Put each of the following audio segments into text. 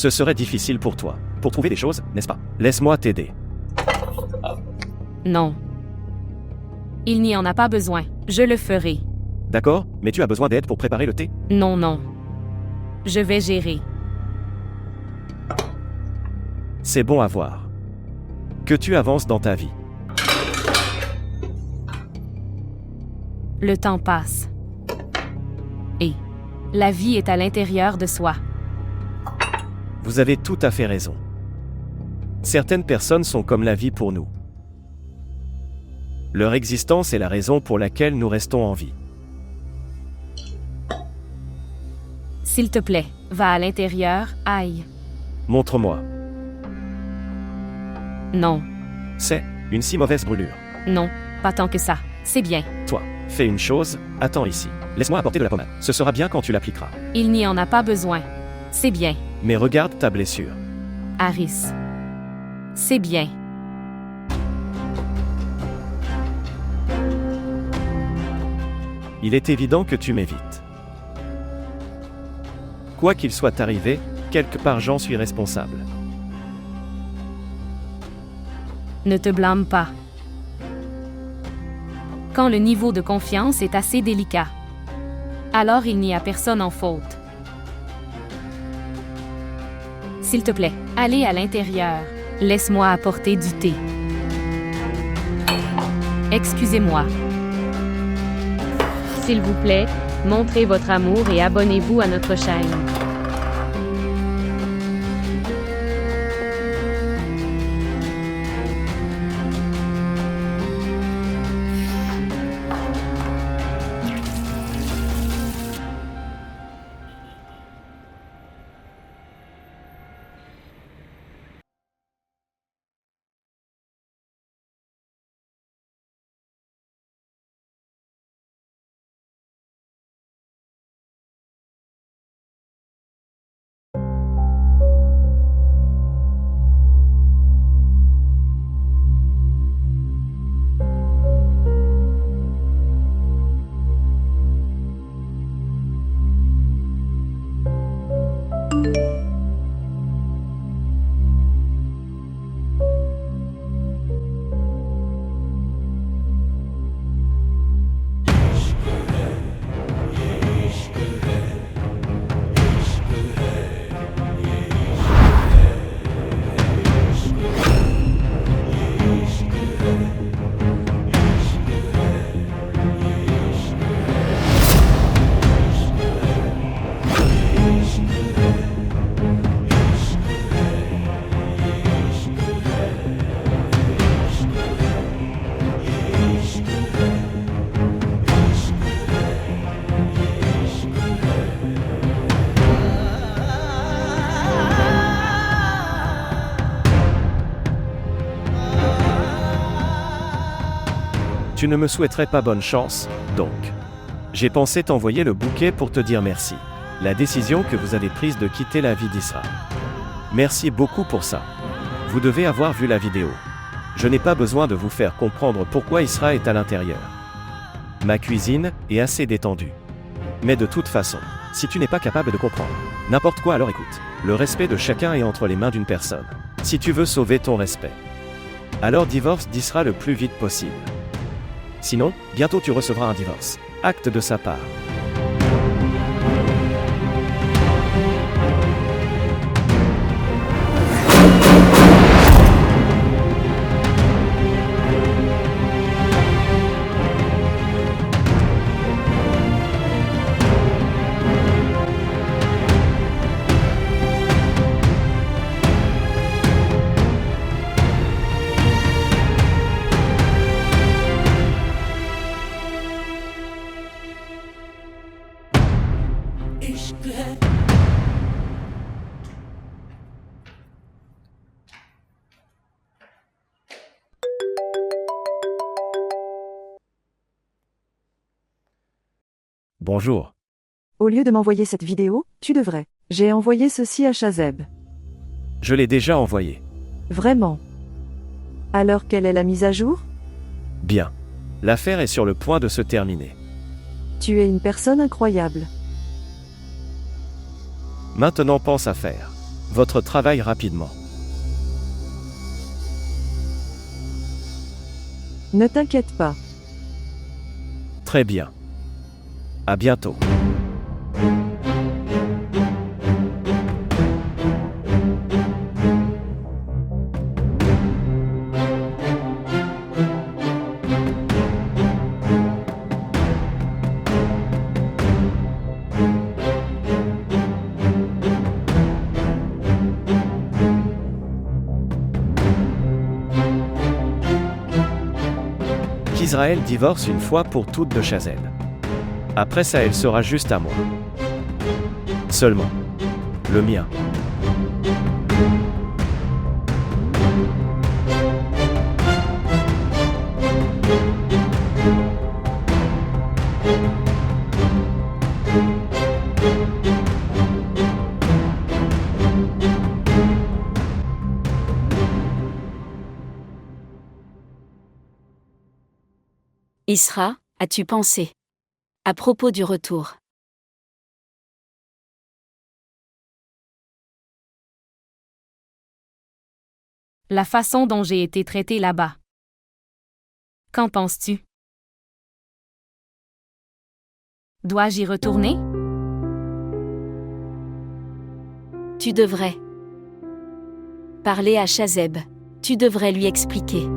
Ce serait difficile pour toi. Pour trouver des choses, n'est-ce pas? Laisse-moi t'aider. Non. Il n'y en a pas besoin. Je le ferai. D'accord, mais tu as besoin d'aide pour préparer le thé? Non, non. Je vais gérer. C'est bon à voir. Que tu avances dans ta vie. Le temps passe. Et la vie est à l'intérieur de soi. Vous avez tout à fait raison. Certaines personnes sont comme la vie pour nous. Leur existence est la raison pour laquelle nous restons en vie. S'il te plaît, va à l'intérieur, aïe. Montre-moi. Non, C'est une si mauvaise brûlure. non, pas tant que ça. C'est bien. Toi, fais une chose, attends ici. Laisse-moi apporter de la pommade. Ce sera bien quand tu l'appliqueras. Il n'y en a pas besoin. C'est bien. Mais regarde ta blessure. Harris. C'est bien. Il est évident que tu m'évites. Quoi qu'il soit arrivé, quelque part j'en suis responsable. Ne te blâme pas. Quand le niveau de confiance est assez délicat, alors il n'y a personne en faute. S'il te plaît, allez à l'intérieur. Laisse-moi apporter du thé. Excusez-moi. S'il vous plaît, montrez votre amour et abonnez-vous à notre chaîne. Tu ne me souhaiterais pas bonne chance, donc. J'ai pensé t'envoyer le bouquet pour te dire merci. La décision que vous avez prise de quitter la vie d'Isra. Merci beaucoup pour ça. Vous devez avoir vu la vidéo. Je n'ai pas besoin de vous faire comprendre pourquoi Isra est à l'intérieur. Ma cuisine est assez détendue. Mais de toute façon, si tu n'es pas capable de comprendre n'importe quoi, alors écoute. Le respect de chacun est entre les mains d'une personne. Si tu veux sauver ton respect, alors divorce d'Isra le plus vite possible. Sinon, bientôt tu recevras un divorce. Acte de sa part. Bonjour. Au lieu de m'envoyer cette vidéo, tu devrais. J'ai envoyé ceci à Shazeb. Je l'ai déjà envoyé. Vraiment. Alors quelle est la mise à jour? Bien. L'affaire est sur le point de se terminer. Tu es une personne incroyable. Maintenant pense à faire. votre travail rapidement. Ne t'inquiète pas. Très bien. À bientôt. Qu'Israël divorce une fois pour toutes de Chazel. Après ça, elle sera juste à moi. Seulement. Le mien. Isra, as-tu pensé à propos du retour? La façon dont j'ai été traitée là-bas. Qu'en penses-tu? Dois-je y retourner? Tu devrais parler à Chazeb. Tu devrais lui expliquer.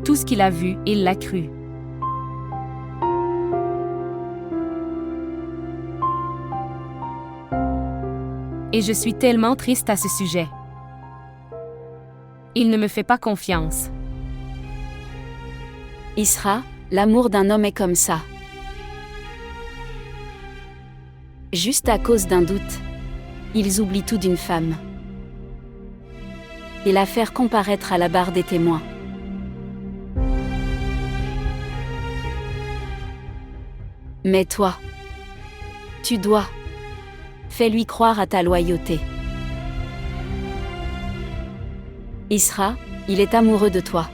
Tout ce qu'il a vu, il l'a cru. Et je suis tellement triste à ce sujet. Il ne me fait pas confiance. Isra, l'amour d'un homme est comme ça. Juste à cause d'un doute, ils oublient tout d'une femme. Et la faire comparaître à la barre des témoins. Mais toi, tu dois. Fais-lui croire à ta loyauté. Isra, il est amoureux de toi.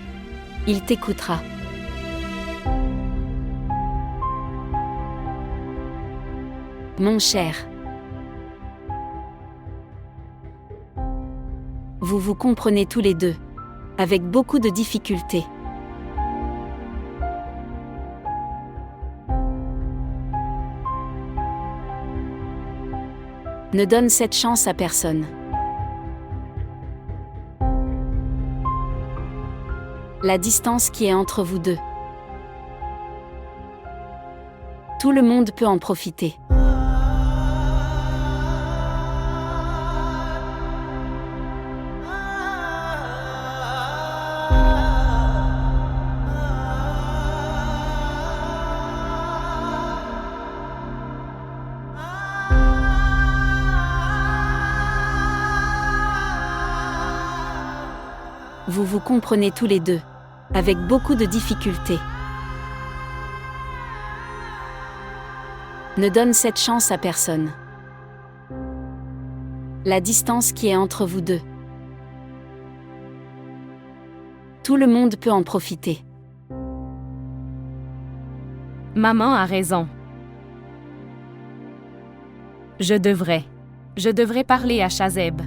Il t'écoutera. Mon cher. Vous vous comprenez tous les deux. Avec beaucoup de difficultés. Ne donne cette chance à personne. La distance qui est entre vous deux. Tout le monde peut en profiter. Vous vous comprenez tous les deux. Avec beaucoup de difficultés. Ne donne cette chance à personne. La distance qui est entre vous deux. Tout le monde peut en profiter. Maman a raison. Je devrais parler à Chazeb.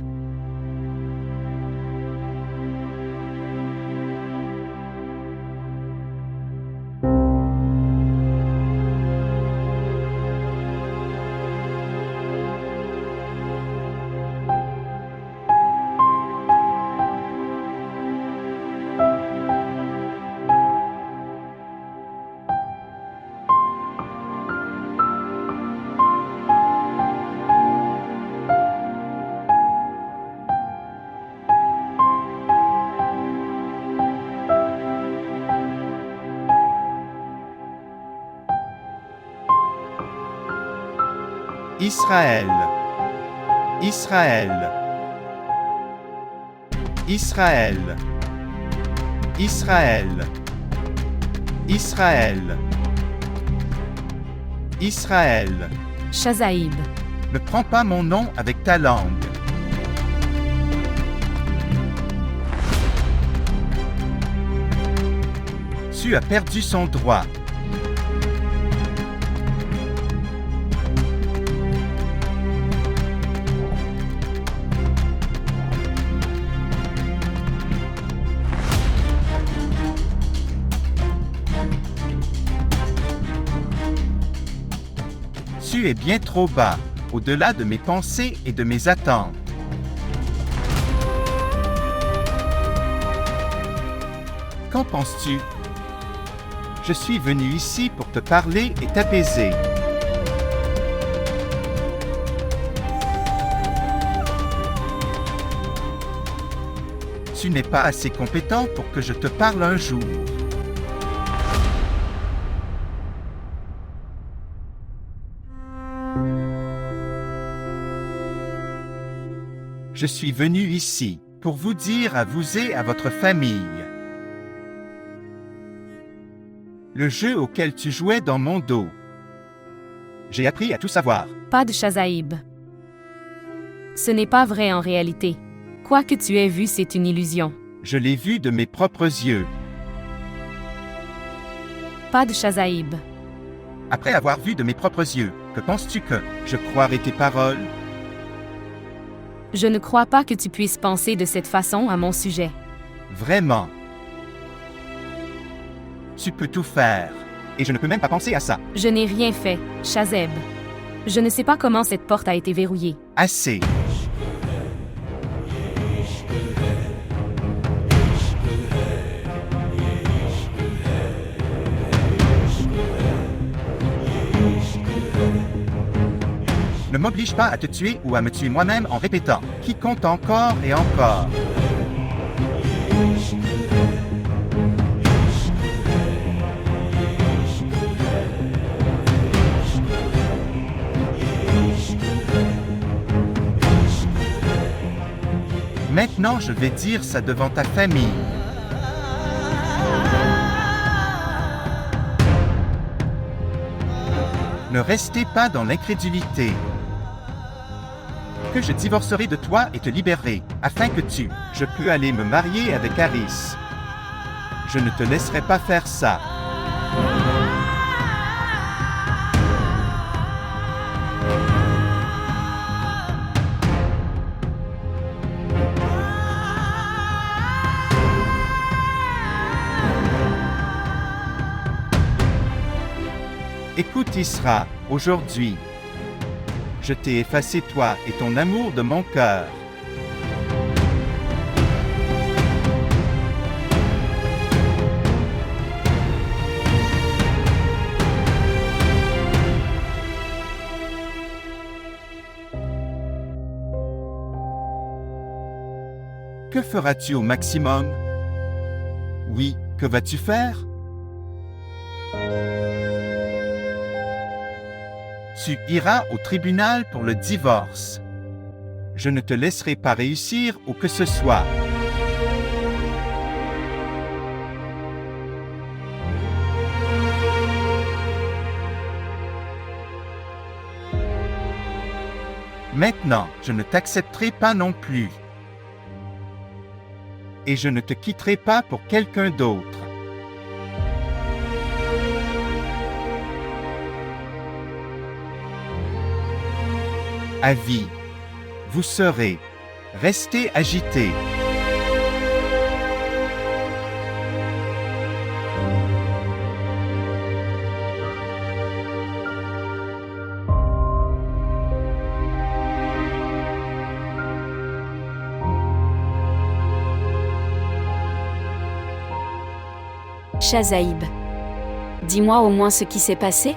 Israël, Israël, Israël, Israël, Israël, Israël. Chazaïb. Ne prends pas mon nom avec ta langue. Su a perdu son droit. tu es bien trop bas, au-delà de mes pensées et de mes attentes. Qu'en penses-tu? Je suis venu ici pour te parler et t'apaiser. Tu n'es pas assez compétent pour que je te parle un jour. Je suis venu ici pour vous dire à vous et à votre famille. Le jeu auquel tu jouais dans mon dos. J'ai appris à tout savoir. Pas de Shazaib. Ce n'est pas vrai en réalité. Quoi que tu aies vu, c'est une illusion. Je l'ai vu de mes propres yeux. Pas de Shazaib. Après avoir vu de mes propres yeux, que penses-tu que je croirais tes paroles? Je ne crois pas que tu puisses penser de cette façon à mon sujet. Vraiment. Tu peux tout faire. Et je ne peux même pas penser à ça. Je n'ai rien fait, Shazeb. Je ne sais pas comment cette porte a été verrouillée. Assez. Ne m'oblige pas à te tuer ou à me tuer moi-même en répétant « qui compte encore et encore ». Maintenant, je vais dire ça devant ta famille. Ne restez pas dans l'incrédulité. Que je divorcerai de toi et te libérerai, afin que je peux aller me marier avec Harris. Je ne te laisserai pas faire ça. Écoute Isra, aujourd'hui, je t'ai effacé toi et ton amour de mon cœur. Que feras-tu au maximum? Oui, que vas-tu faire? Tu iras au tribunal pour le divorce. Je ne te laisserai pas réussir où que ce soit. Maintenant, je ne t'accepterai pas non plus. Et je ne te quitterai pas pour quelqu'un d'autre. À vie, vous serez resté agité. Shazaib. Dis-moi au moins ce qui s'est passé?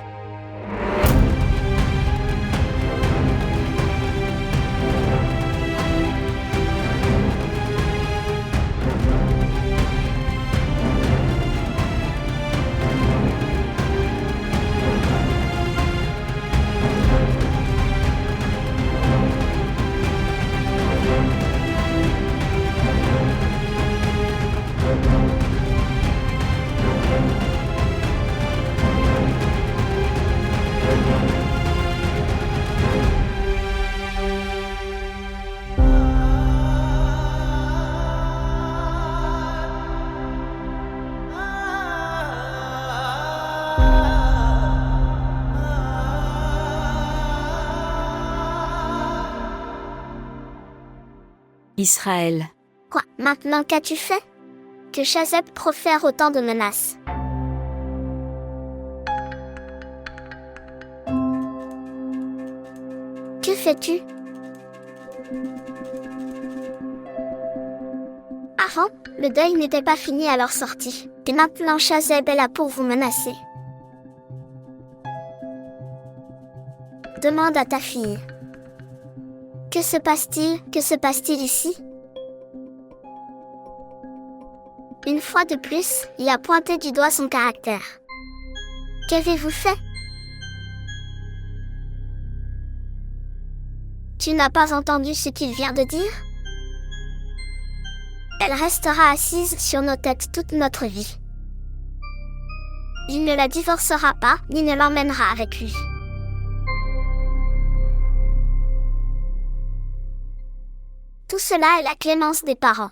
Israël. Quoi, maintenant qu'as-tu fait? Que Shazeb profère autant de menaces. fais-tu? Avant, le deuil n'était pas fini à leur sortie. Et maintenant Chazeb est là pour vous menacer. Demande à ta fille. Que se passe-t-il? Que se passe-t-il ici? Une fois de plus, il a pointé du doigt son caractère. Qu'avez-vous fait? Tu n'as pas entendu ce qu'il vient de dire? Elle restera assise sur nos têtes toute notre vie. Il ne la divorcera pas, ni ne l'emmènera avec lui. Tout cela est la clémence des parents.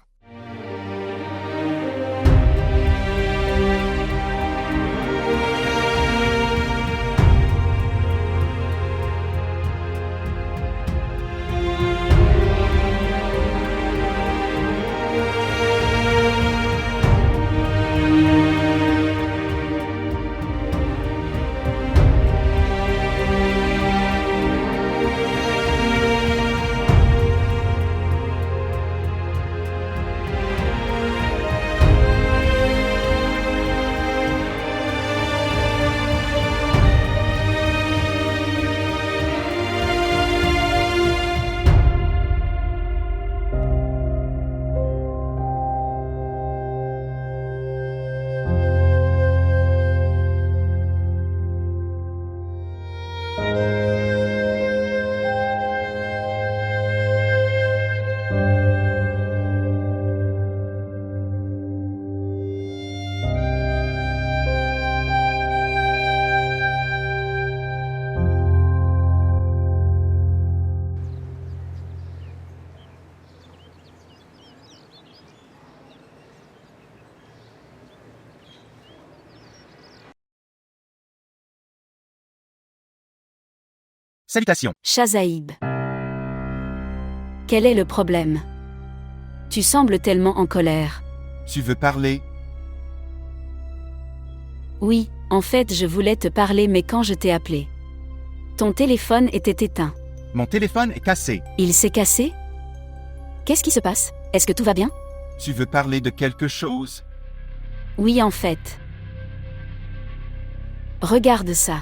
Salutations. Chazaïb. Quel est le problème? Tu sembles tellement en colère. Tu veux parler? Oui, en fait je voulais te parler mais quand je t'ai appelé, ton téléphone était éteint. Mon téléphone est cassé. Il s'est cassé? Qu'est-ce qui se passe? Est-ce que tout va bien? Tu veux parler de quelque chose? Oui en fait. Regarde ça.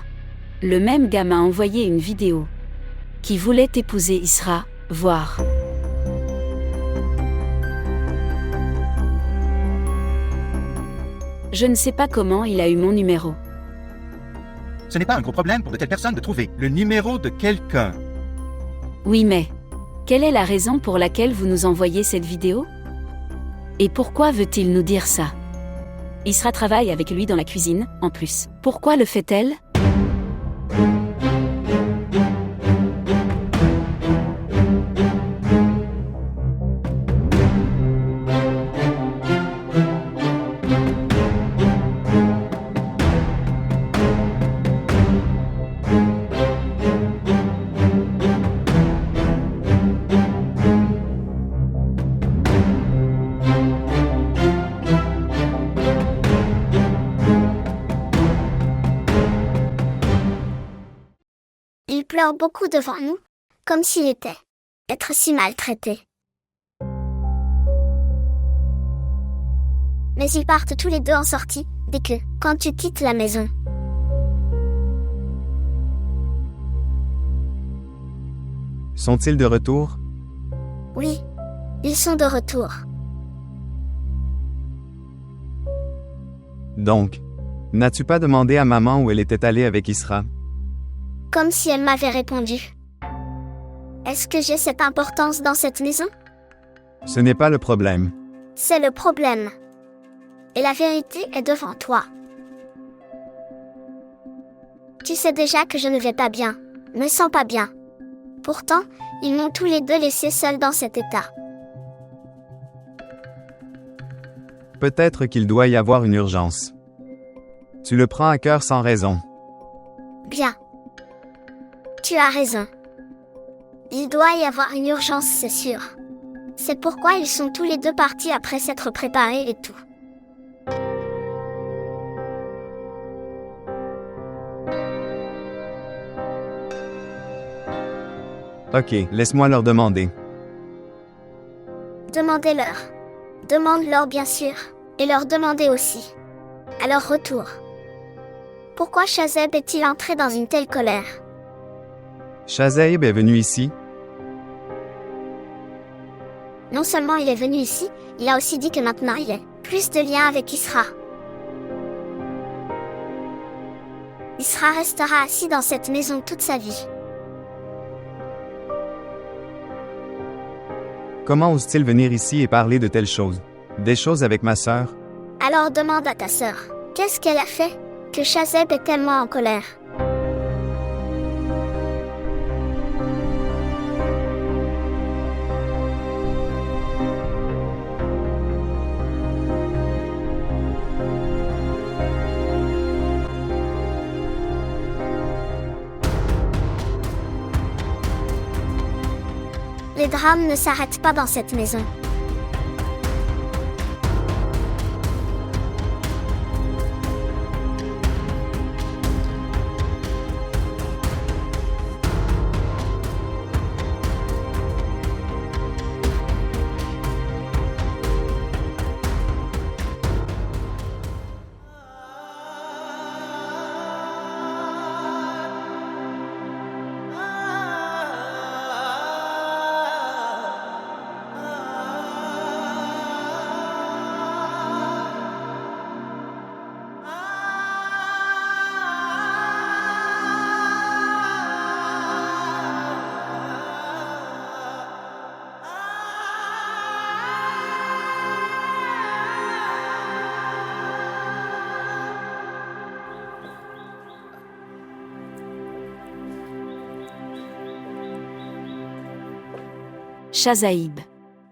Le même gars m'a envoyé une vidéo. Qui voulait épouser Isra, voir. Je ne sais pas comment il a eu mon numéro. Ce n'est pas un gros problème pour de telles personnes de trouver le numéro de quelqu'un. Oui mais, quelle est la raison pour laquelle vous nous envoyez cette vidéo? Et pourquoi veut-il nous dire ça? Isra travaille avec lui dans la cuisine, en plus. Pourquoi le fait-elle? Il pleure beaucoup devant nous, comme s'il était être si maltraité. Mais ils partent tous les deux en sortie, dès que, quand tu quittes la maison. Sont-ils de retour? Oui, ils sont de retour. Donc, n'as-tu pas demandé à maman où elle était allée avec Isra? Comme si elle m'avait répondu. Est-ce que j'ai cette importance dans cette maison? Ce n'est pas le problème. C'est le problème. Et la vérité est devant toi. Tu sais déjà que je ne vais pas bien, me sens pas bien. Pourtant, ils m'ont tous les deux laissé seul dans cet état. Peut-être qu'il doit y avoir une urgence. Tu le prends à cœur sans raison. Bien. Tu as raison. Il doit y avoir une urgence, c'est sûr. C'est pourquoi ils sont tous les deux partis après s'être préparés et tout. Ok, laisse-moi leur demander. Demandez-leur. Demande-leur bien sûr, et leur demandez aussi. À leur retour. Pourquoi Shazeb est-il entré dans une telle colère? Shazaib est venu ici? Non seulement il est venu ici, il a aussi dit que maintenant il a plus de liens avec Isra. Isra restera assis dans cette maison toute sa vie. Comment ose-t-il venir ici et parler de telles choses? Des choses avec ma sœur? Alors demande à ta sœur, qu'est-ce qu'elle a fait, que Shazeb est tellement en colère? Les drames ne s'arrêtent pas dans cette maison. Shazaib.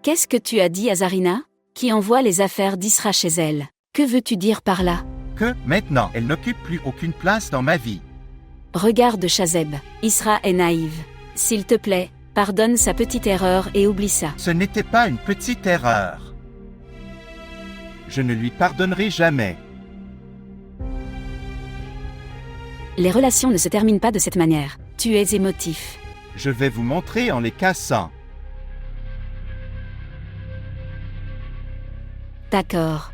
Qu'est-ce que tu as dit à Zarina, qui envoie les affaires d'Isra chez elle? Que veux-tu dire par là? Que, maintenant, elle n'occupe plus aucune place dans ma vie. Regarde Shazeb, Isra est naïve. S'il te plaît, pardonne sa petite erreur et oublie ça. Ce n'était pas une petite erreur. Je ne lui pardonnerai jamais. Les relations ne se terminent pas de cette manière. Tu es émotif. Je vais vous montrer en les cassant. D'accord.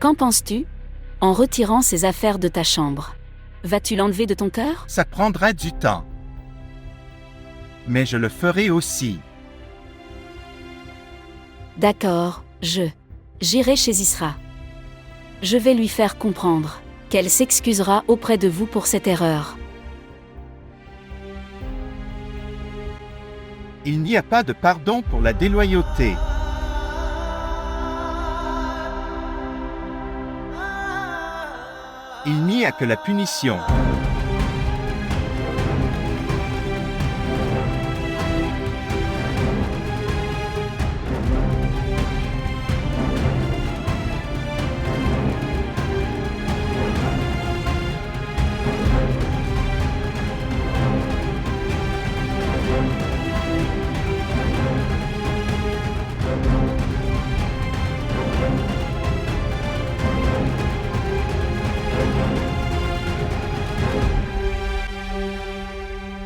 Qu'en penses-tu? En retirant ces affaires de ta chambre, vas-tu l'enlever de ton cœur? Ça prendra du temps. Mais je le ferai aussi. D'accord, j'irai chez Isra. Je vais lui faire comprendre qu'elle s'excusera auprès de vous pour cette erreur. Il n'y a pas de pardon pour la déloyauté. Il n'y a que la punition.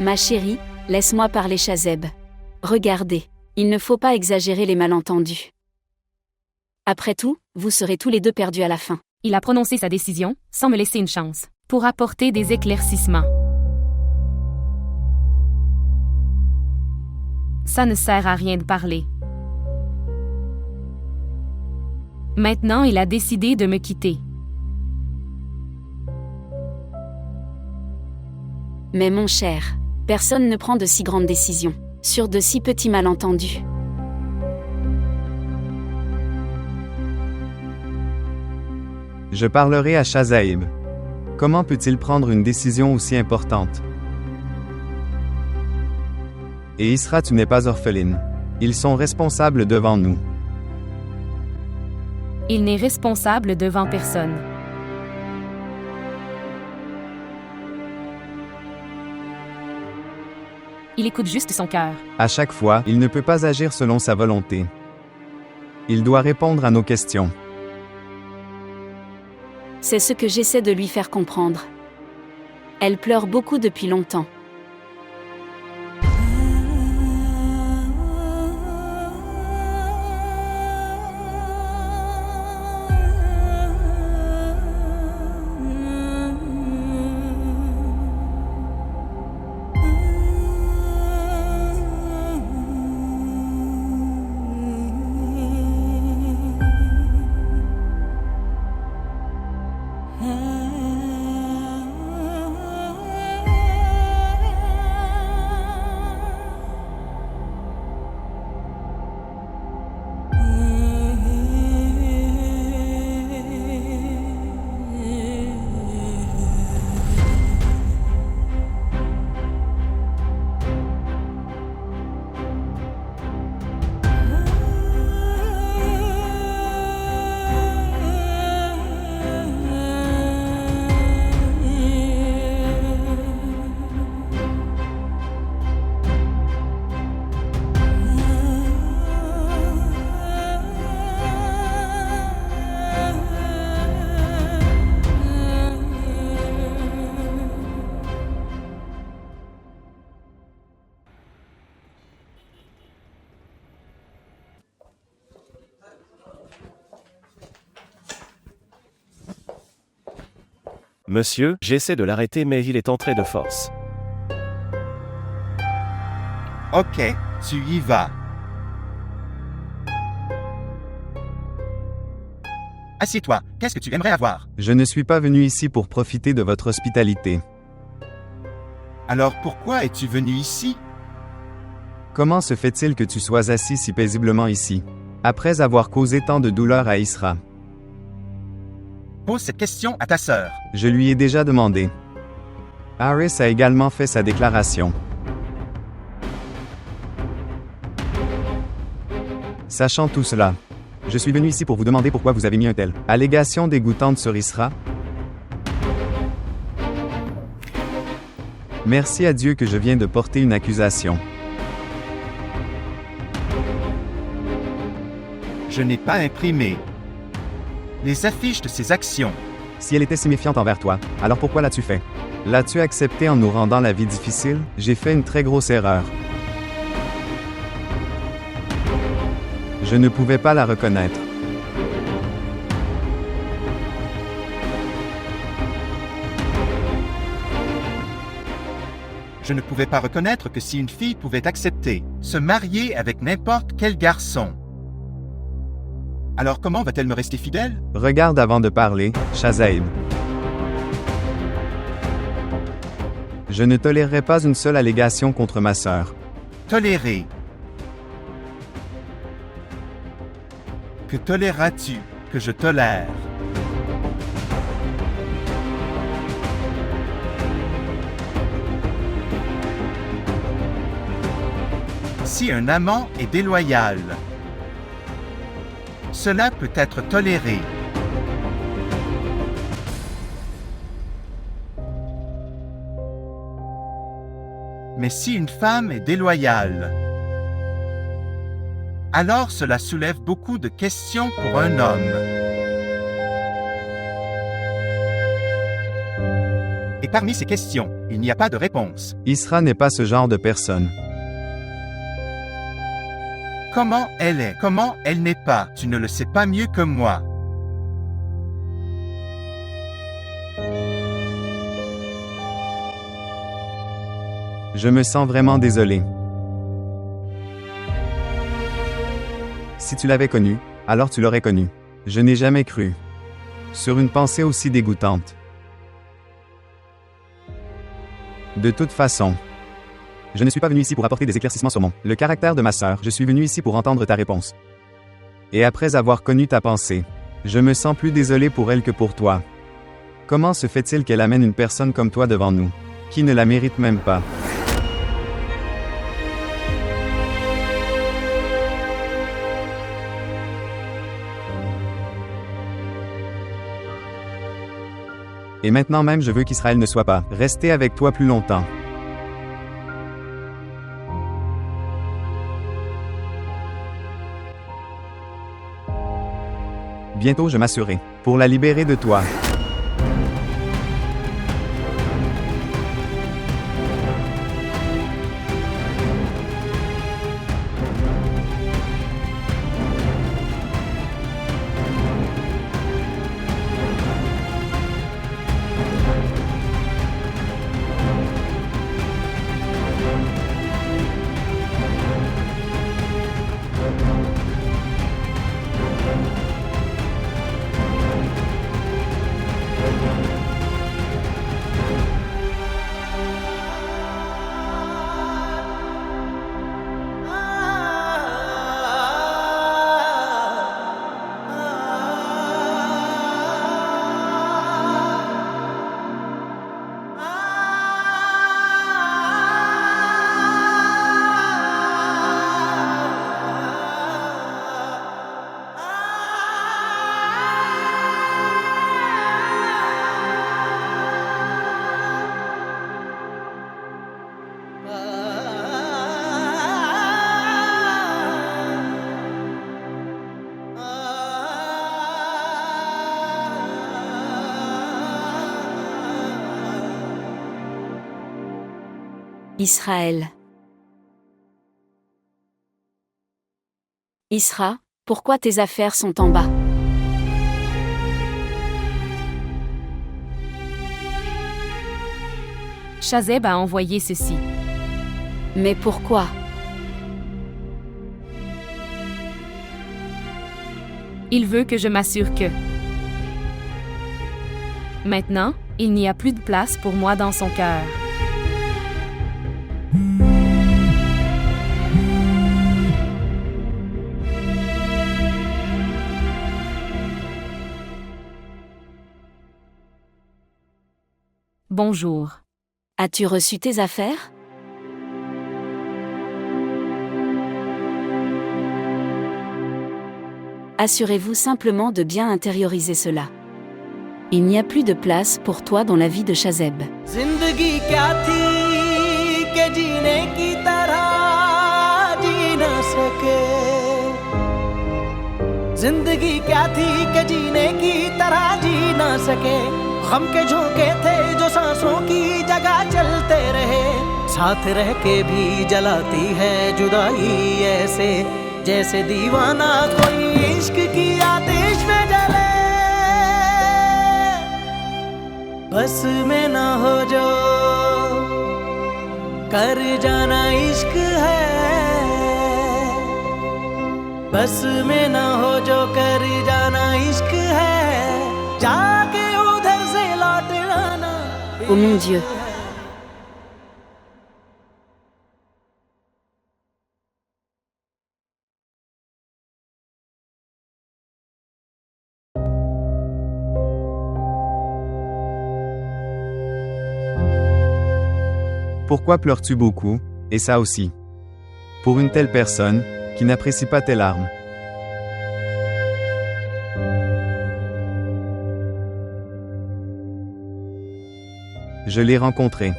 Ma chérie, laisse-moi parler Shazeb. Regardez, il ne faut pas exagérer les malentendus. Après tout, vous serez tous les deux perdus à la fin. Il a prononcé sa décision, sans me laisser une chance, pour apporter des éclaircissements. Ça ne sert à rien de parler. Maintenant, il a décidé de me quitter. Mais mon cher, personne ne prend de si grandes décisions sur de si petits malentendus. Je parlerai à Shazaib. Comment peut-il prendre une décision aussi importante? Et Isra, tu n'es pas orpheline. Ils sont responsables devant nous. Il n'est responsable devant personne. Il écoute juste son cœur. À chaque fois, il ne peut pas agir selon sa volonté. Il doit répondre à nos questions. C'est ce que j'essaie de lui faire comprendre. Elle pleure beaucoup depuis longtemps. Monsieur, j'essaie de l'arrêter mais il est entré de force. Ok, tu y vas. Assieds-toi, qu'est-ce que tu aimerais avoir? Je ne suis pas venu ici pour profiter de votre hospitalité. Alors pourquoi es-tu venu ici? Comment se fait-il que tu sois assis si paisiblement ici, après avoir causé tant de douleur à Isra? Pose cette question à ta sœur. Je lui ai déjà demandé. Harris a également fait sa déclaration. Sachant tout cela, je suis venu ici pour vous demander pourquoi vous avez mis un tel allégation dégoûtante sur Isra. Merci à Dieu que je viens de porter une accusation. Je n'ai pas imprimé les affiches de ses actions. Si elle était si méfiante envers toi, alors pourquoi l'as-tu fait? L'as-tu accepté en nous rendant la vie difficile? J'ai fait une très grosse erreur. Je ne pouvais pas la reconnaître. Je ne pouvais pas reconnaître que si une fille pouvait accepter se marier avec n'importe quel garçon, alors comment va-t-elle me rester fidèle? Regarde avant de parler, Shazaib. Je ne tolérerai pas une seule allégation contre ma sœur. Tolérer. Que toléreras-tu que je tolère? Si un amant est déloyal, cela peut être toléré. Mais si une femme est déloyale, alors cela soulève beaucoup de questions pour un homme. Et parmi ces questions, il n'y a pas de réponse. Isra n'est pas ce genre de personne. Comment elle est, comment elle n'est pas, tu ne le sais pas mieux que moi. Je me sens vraiment désolé. Si tu l'avais connu, alors tu l'aurais connu. Je n'ai jamais cru. Sur une pensée aussi dégoûtante. De toute façon, je ne suis pas venu ici pour apporter des éclaircissements sur le caractère de ma sœur, je suis venu ici pour entendre ta réponse. Et après avoir connu ta pensée, je me sens plus désolé pour elle que pour toi. Comment se fait-il qu'elle amène une personne comme toi devant nous, qui ne la mérite même pas? Et maintenant même je veux qu'Israël ne soit pas resté avec toi plus longtemps. Bientôt je m'assurerai, pour la libérer de toi. Israël. Isra, pourquoi tes affaires sont en bas? Shazeb a envoyé ceci. Mais pourquoi? Il veut que je m'assure que... Maintenant, il n'y a plus de place pour moi dans son cœur. Bonjour. As-tu reçu tes affaires? Assurez-vous simplement de bien intérioriser cela. Il n'y a plus de place pour toi dans la vie de Shazeb. जिंदगी क्या थी कि जीने की तरह जी न सके जिंदगी क्या थी कि जीने की तरह जी न सके गम के झोंके थे जो सांसों की जगह चलते रहे साथ रह के भी जलाती है जुदाई ऐसे जैसे दीवाना कोई इश्क की आतिश में जले बस में ना हो जो कर जाना इश्क है बस में ना हो जो कर जाना इश्क है जाके उधर से लौट आना Oh mon Dieu! Pourquoi pleures-tu beaucoup, et ça aussi? Pour une telle personne, qui n'apprécie pas tes larmes. Je l'ai rencontré.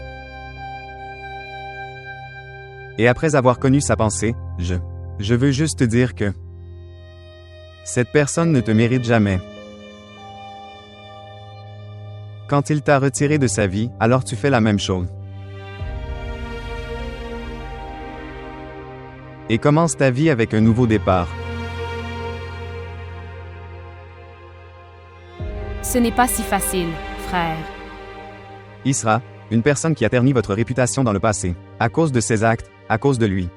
Et après avoir connu sa pensée, je veux juste te dire que cette personne ne te mérite jamais. Quand il t'a retiré de sa vie, alors tu fais la même chose. Et commence ta vie avec un nouveau départ. Ce n'est pas si facile, frère. Isra, une personne qui a terni votre réputation dans le passé, à cause de ses actes, à cause de lui.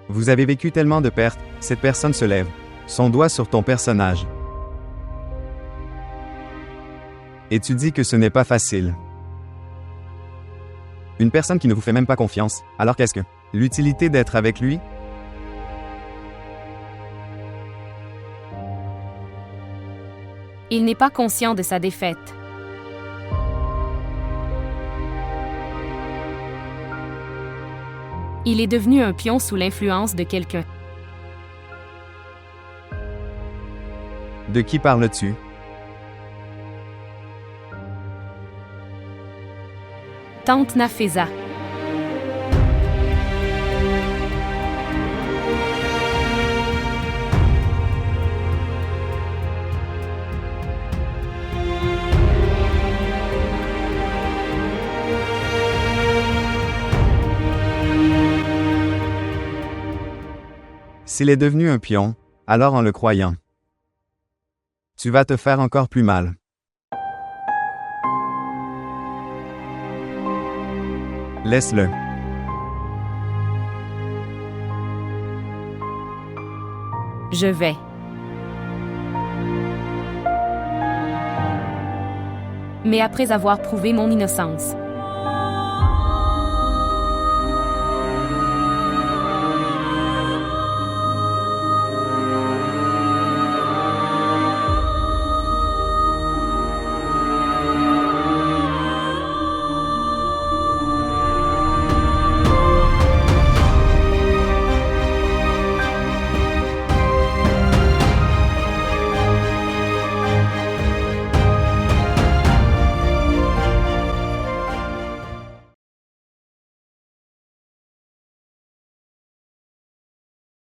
Vous avez vécu tellement de pertes, cette personne se lève, son doigt sur ton personnage. Et tu dis que ce n'est pas facile. Une personne qui ne vous fait même pas confiance, alors qu'est-ce que l'utilité d'être avec lui? Il n'est pas conscient de sa défaite. Il est devenu un pion sous l'influence de quelqu'un. De qui parles-tu? Tante Nafesa. S'il est devenu un pion, alors en le croyant, tu vas te faire encore plus mal. Laisse-le. Je vais. Mais après avoir prouvé mon innocence.